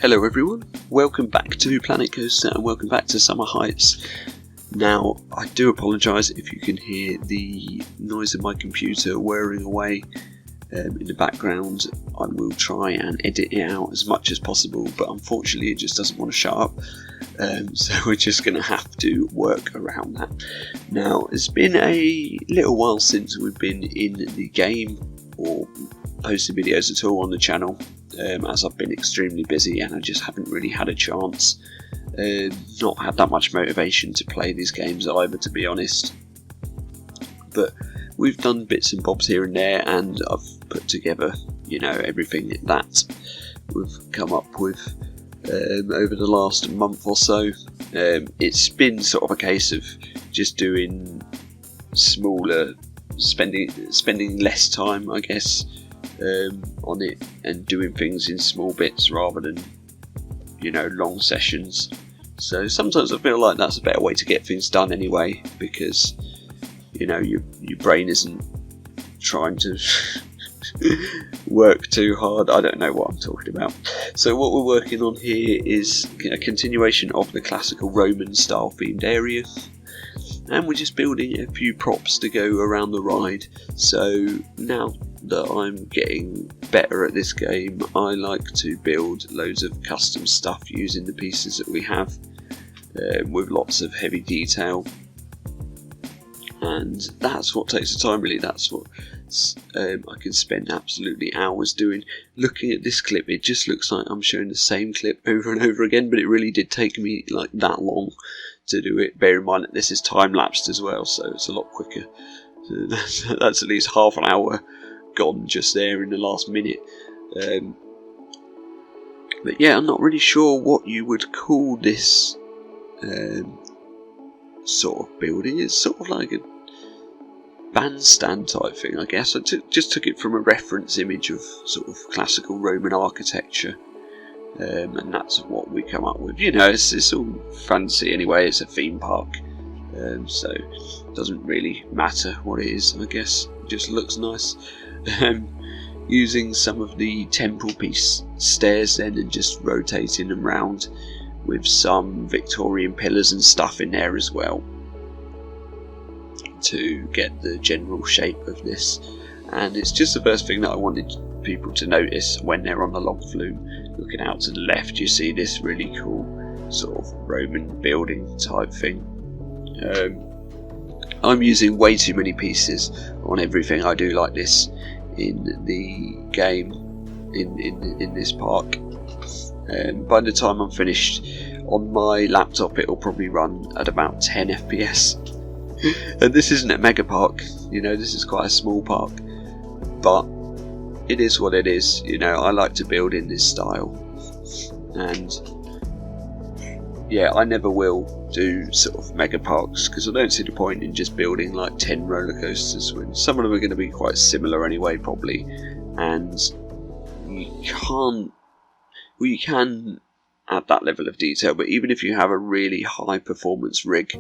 Hello everyone, welcome back to Planet Coaster and welcome back to Summer Heights. Now, I do apologise if you can hear the noise of my computer whirring away in the background. I will try and edit it out as much as possible, but unfortunately it just doesn't want to shut up. So we're just going to have to work around that. Now, it's been a little while since we've been in the game or posted videos at all on the channel, as I've been extremely busy and I just haven't really had a chance. Not had that much motivation to play these games either, to be honest. But we've done bits and bobs here and there, and I've put together, everything that we've come up with over the last month or so. It's been sort of a case of just doing smaller, spending less time, I guess, on it, and doing things in small bits rather than long sessions. So sometimes I feel like that's a better way to get things done anyway, because your brain isn't trying to work too hard. I don't know what I'm talking about. So what we're working on here is a continuation of the classical Roman style themed area, and we're just building a few props to go around the ride. So now that I'm getting better at this game, I like to build loads of custom stuff using the pieces that we have, with lots of heavy detail, and that's what takes the time really. That's what I can spend absolutely hours doing. Looking at this clip, it just looks like I'm showing the same clip over and over again, but it really did take me like that long to do it. Bear in mind that this is time-lapsed as well, so it's a lot quicker. So that's at least half an hour gone just there in the last minute. But yeah, I'm not really sure what you would call this sort of building. It's sort of like a bandstand type thing, I guess. I just took it from a reference image of sort of classical Roman architecture, and that's what we come up with. It's all fancy anyway. It's a theme park, so it doesn't really matter what it is, I guess. It just looks nice. Using some of the temple piece stairs then, and just rotating them round with some Victorian pillars and stuff in there as well, to get the general shape of this. And it's just the first thing that I wanted people to notice when they're on the log flume. Looking out to the left, you see this really cool sort of Roman building type thing. I'm using way too many pieces on everything I do like this in the game, in this park. By the time I'm finished on my laptop, it'll probably run at about 10 FPS. And this isn't a mega park, this is quite a small park, but it is what it is. I like to build in this style, and yeah, I never will do sort of mega parks, because I don't see the point in just building like 10 roller coasters when some of them are going to be quite similar anyway, probably, and you can add that level of detail, but even if you have a really high performance rig,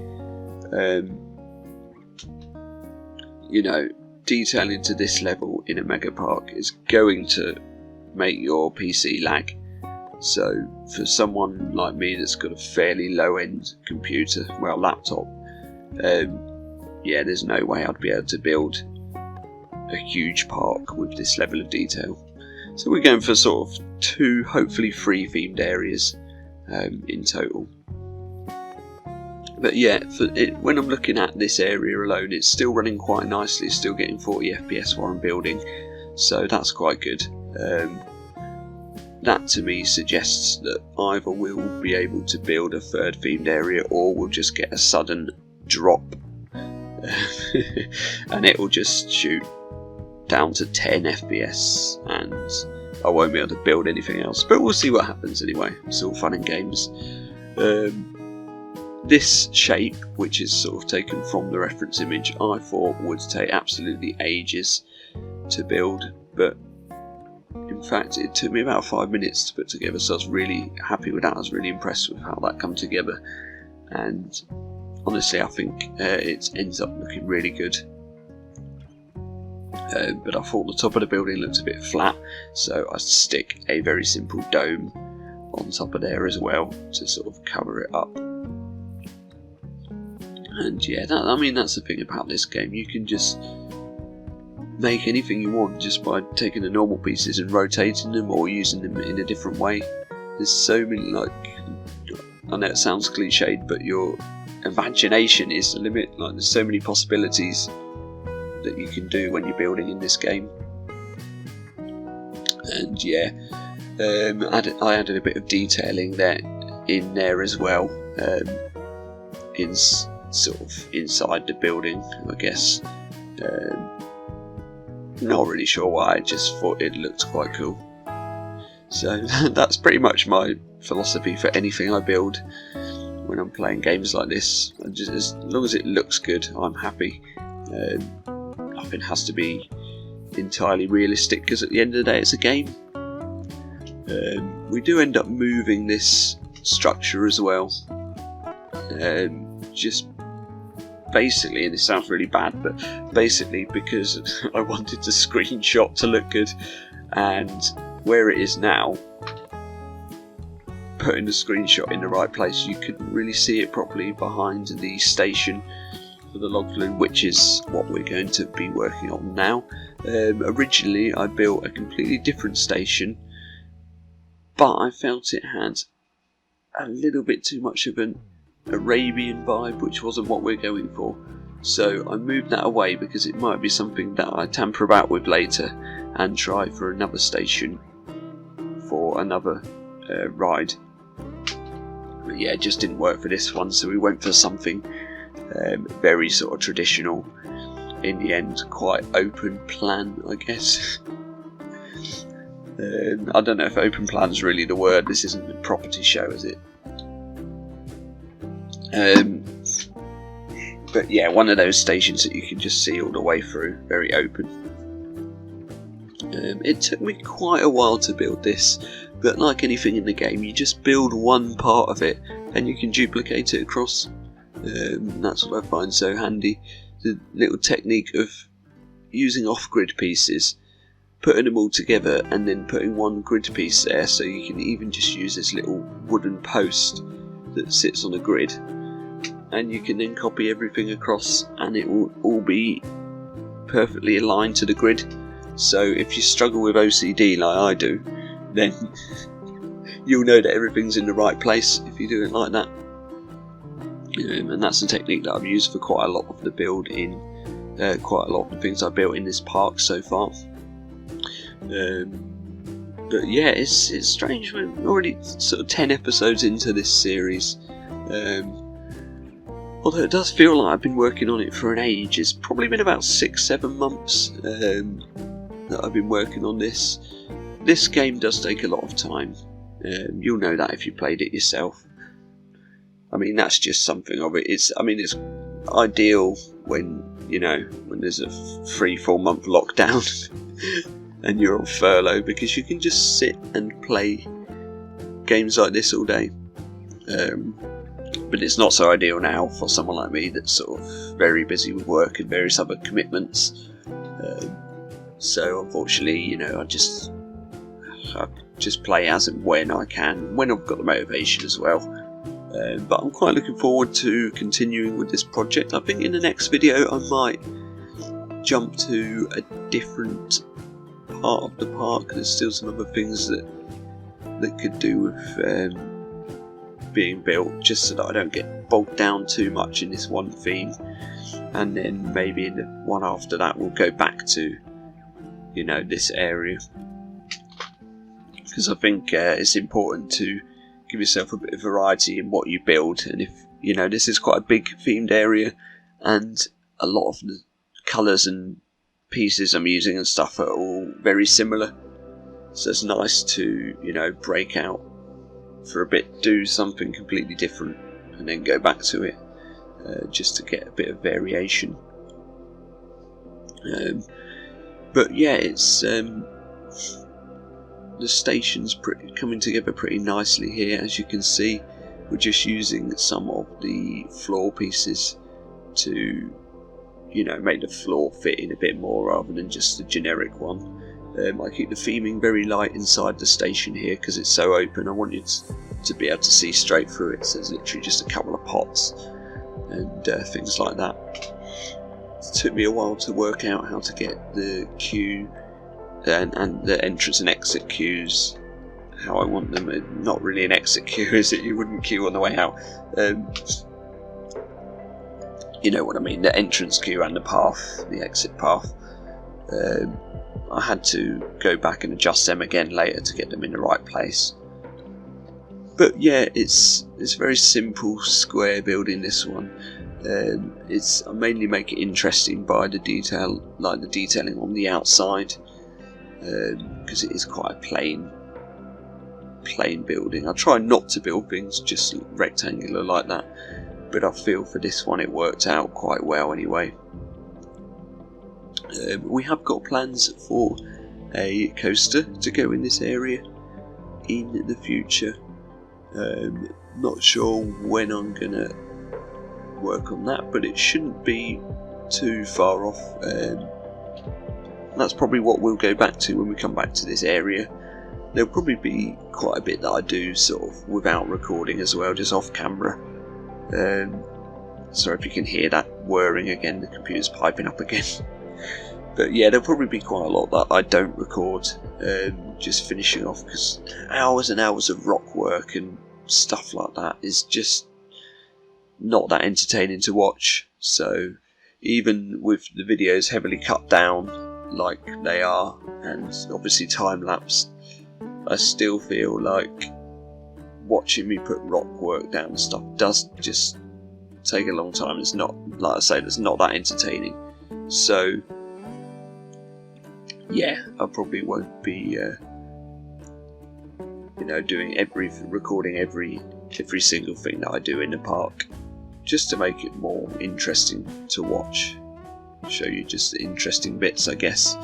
detailing to this level in a mega park is going to make your PC lag. So for someone like me that's got a fairly low end computer, laptop, there's no way I'd be able to build a huge park with this level of detail. So we're going for sort of 2, hopefully 3 themed areas in total. But yeah, when I'm looking at this area alone, it's still running quite nicely, it's still getting 40 FPS while I'm building, so that's quite good. That to me suggests that either we'll be able to build a third themed area, or we'll just get a sudden drop and it will just shoot down to 10 FPS and I won't be able to build anything else. But we'll see what happens anyway. It's all fun and games. This shape, which is sort of taken from the reference image, I thought would take absolutely ages to build, but in fact it took me about 5 minutes to put together, so I was really happy with that. I was really impressed with how that come together, and honestly I think it ends up looking really good. But I thought the top of the building looked a bit flat, so I stick a very simple dome on top of there as well to sort of cover it up. And yeah, I mean that's the thing about this game. You can just make anything you want just by taking the normal pieces and rotating them or using them in a different way. There's so many, like, I know it sounds cliched, but your imagination is the limit. Like, there's so many possibilities that you can do when you're building in this game. And yeah, I added a bit of detailing in there as well, in sort of inside the building, I guess. Not really sure why, I just thought it looked quite cool. So that's pretty much my philosophy for anything I build when I'm playing games like this. As long as it looks good, I'm happy. Nothing has to be entirely realistic, because at the end of the day it's a game. We do end up moving this structure as well, just basically, and this sounds really bad, but basically because I wanted the screenshot to look good, and where it is now, putting the screenshot in the right place, you couldn't really see it properly behind the station for the log flume, which is what we're going to be working on now. Originally I built a completely different station, but I felt it had a little bit too much of an Arabian vibe, which wasn't what we're going for. So I moved that away because it might be something that I tamper about with later and try for another station for another ride. But yeah, it just didn't work for this one, so we went for something very sort of traditional. In the end, quite open plan, I guess. I don't know if open plan is really the word. This isn't a property show, is it? But yeah, one of those stations that you can just see all the way through, very open. It took me quite a while to build this, but like anything in the game, you just build one part of it and you can duplicate it across. That's what I find so handy. The little technique of using off-grid pieces, putting them all together and then putting one grid piece there, so you can even just use this little wooden post that sits on a grid, and you can then copy everything across and it will all be perfectly aligned to the grid. So if you struggle with OCD like I do, then you'll know that everything's in the right place if you do it like that. And that's a technique that I've used for quite a lot of the build in quite a lot of the things I've built in this park so far. But yeah, it's strange. We're already sort of 10 episodes into this series. Although it does feel like I've been working on it for an age. It's probably been about 6-7 months that I've been working on this. This game does take a lot of time. You'll know that if you played it yourself. I mean, that's just something of it. It's ideal when, when there's a 3-4 month lockdown and you're on furlough, because you can just sit and play games like this all day. But it's not so ideal now for someone like me that's sort of very busy with work and various other commitments. So unfortunately, I just play as and when I can, when I've got the motivation as well. But I'm quite looking forward to continuing with this project. I think in the next video I might jump to a different part of the park. There's still some other things that could do with being built, just so that I don't get bogged down too much in this one theme. And then maybe in the one after that we'll go back to this area, because I think it's important to give yourself a bit of variety in what you build. And if this is quite a big themed area and a lot of the colours and pieces I'm using and stuff are all very similar, so it's nice to break out for a bit, do something completely different and then go back to it, just to get a bit of variation. But yeah, it's the station's coming together pretty nicely here. As you can see, we're just using some of the floor pieces to make the floor fit in a bit more rather than just the generic one. I keep the theming very light inside the station here because it's so open. I want you to be able to see straight through it, so there's literally just a couple of pots and things like that. It took me a while to work out how to get the queue and the entrance and exit queues, how I want them. Not really an exit queue, is it? You wouldn't queue on the way out. You know what I mean, the entrance queue and the path, the exit path. I had to go back and adjust them again later to get them in the right place. But yeah, it's a very simple square building, this one. I mainly make it interesting by the detail, like the detailing on the outside, because it is quite a plain building. I try not to build things just rectangular like that, but I feel for this one it worked out quite well anyway. We have got plans for a coaster to go in this area in the future. Not sure when I'm gonna work on that, but it shouldn't be too far off. That's probably what we'll go back to when we come back to this area. There'll probably be quite a bit that I do sort of without recording as well, just off camera. Sorry if you can hear that whirring again, the computer's piping up again. But yeah, there'll probably be quite a lot that I don't record, just finishing off, because hours and hours of rock work and stuff like that is just not that entertaining to watch. So even with the videos heavily cut down like they are, and obviously time-lapsed, I still feel like watching me put rock work down and stuff does just take a long time. It's not, like I say, it's not that entertaining. So yeah, I probably won't be recording every single thing that I do in the park, just to make it more interesting to watch, show you just the interesting bits, I guess,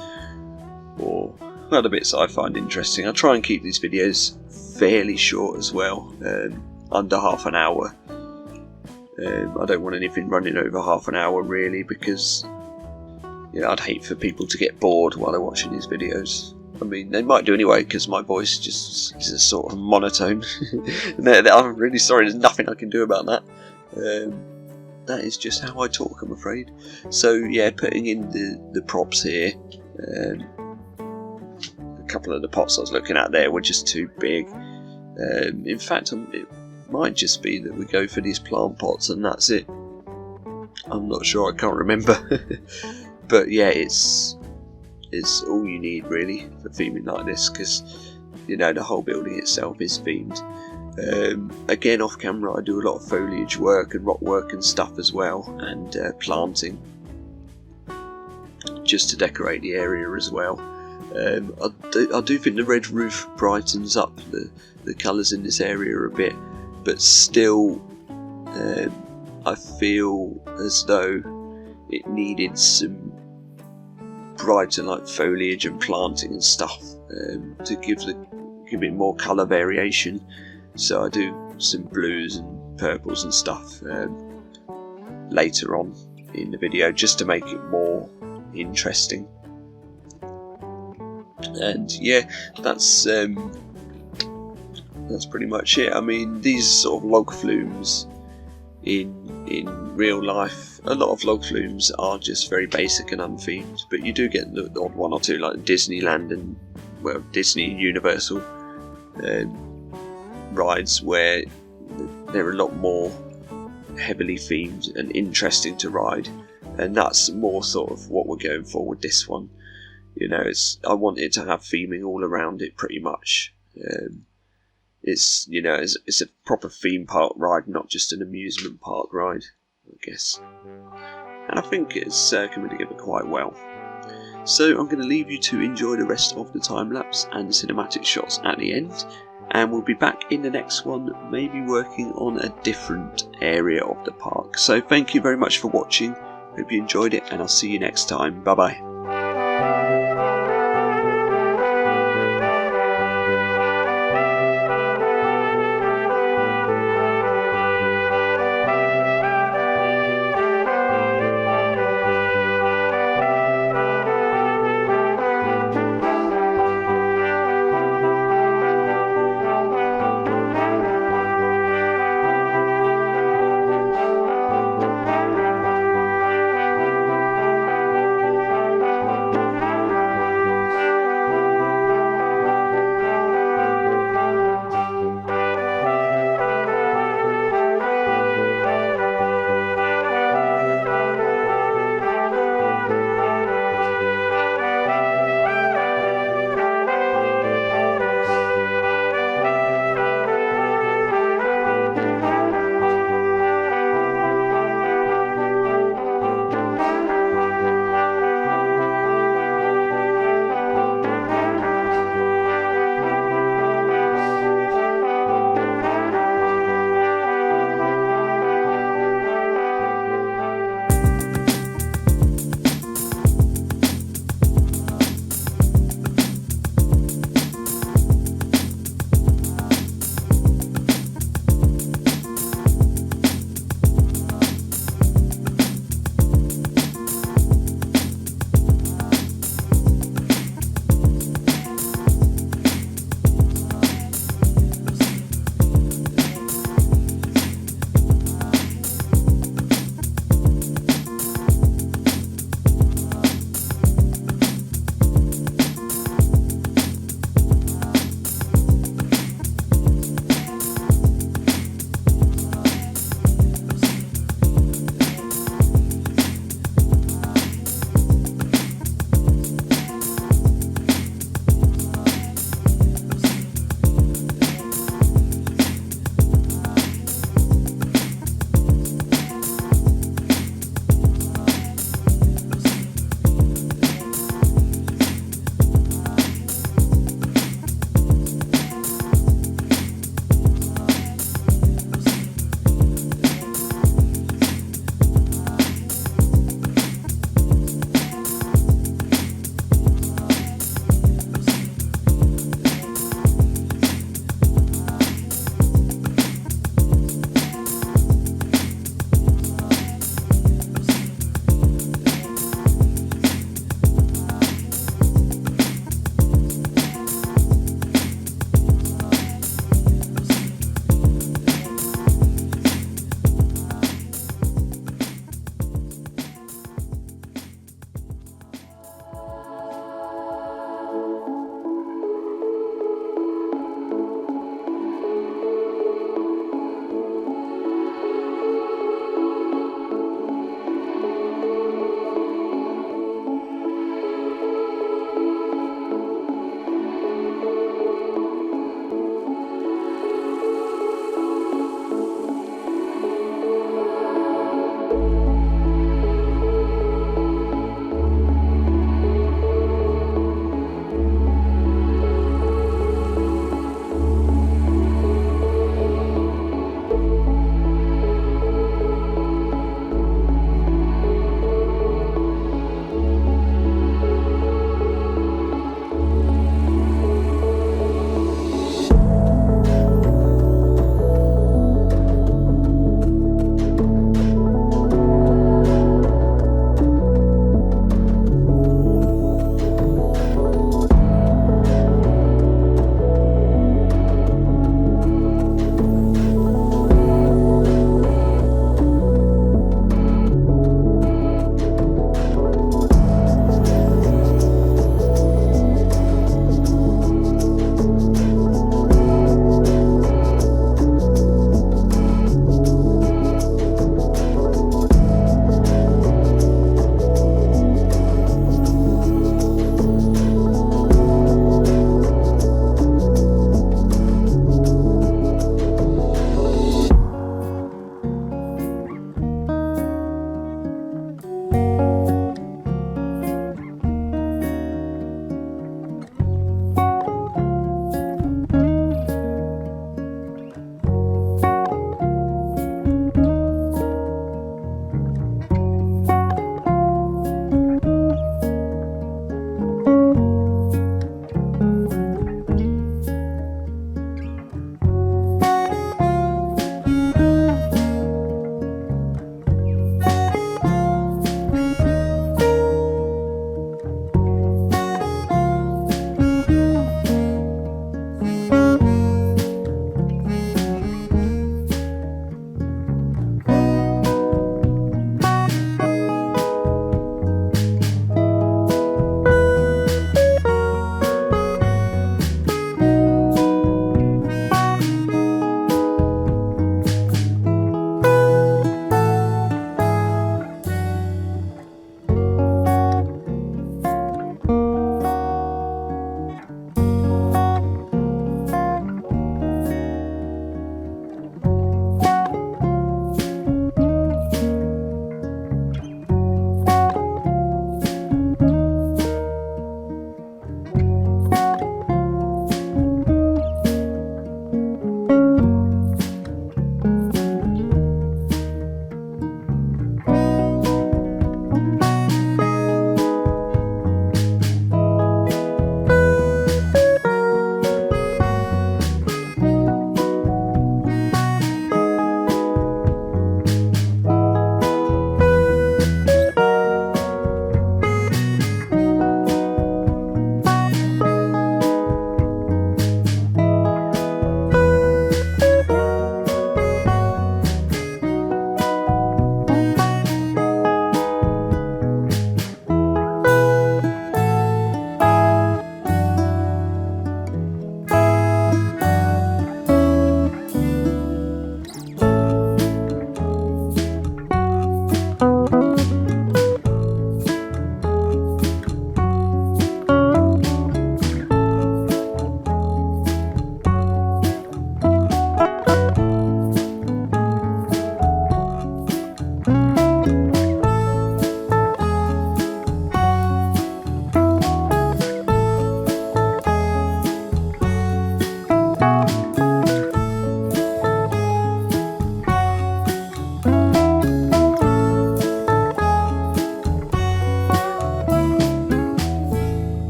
or other bits that I find interesting. I try and keep these videos fairly short as well, under half an hour. I don't want anything running over half an hour really, because I'd hate for people to get bored while they're watching these videos. I mean, they might do anyway, because my voice just is a sort of monotone. I'm really sorry, there's nothing I can do about that. That is just how I talk, I'm afraid. So yeah, putting in the props here. A couple of the pots I was looking at there were just too big. In fact, it might just be that we go for these plant pots and that's it. I'm not sure, I can't remember. But yeah, it's all you need really for theming like this, because the whole building itself is themed. Again, off camera I do a lot of foliage work and rock work and stuff as well, and planting, just to decorate the area as well. I do think the red roof brightens up the colours in this area a bit, but still I feel as though it needed some brighter like foliage and planting and stuff, to give it more colour variation. So I do some blues and purples and stuff later on in the video, just to make it more interesting. And yeah, that's pretty much it. I mean, these sort of log flumes in real life, a lot of log flumes are just very basic and unthemed, but you do get the odd one or two, like Disneyland and Disney Universal rides, where they're a lot more heavily themed and interesting to ride, and that's more sort of what we're going for with this one. I want it to have theming all around it pretty much. It's a proper theme park ride, not just an amusement park ride, I guess. And I think it's coming together quite well. So I'm going to leave you to enjoy the rest of the time lapse and the cinematic shots at the end, and we'll be back in the next one, maybe working on a different area of the park. So thank you very much for watching, hope you enjoyed it, and I'll see you next time. Bye bye.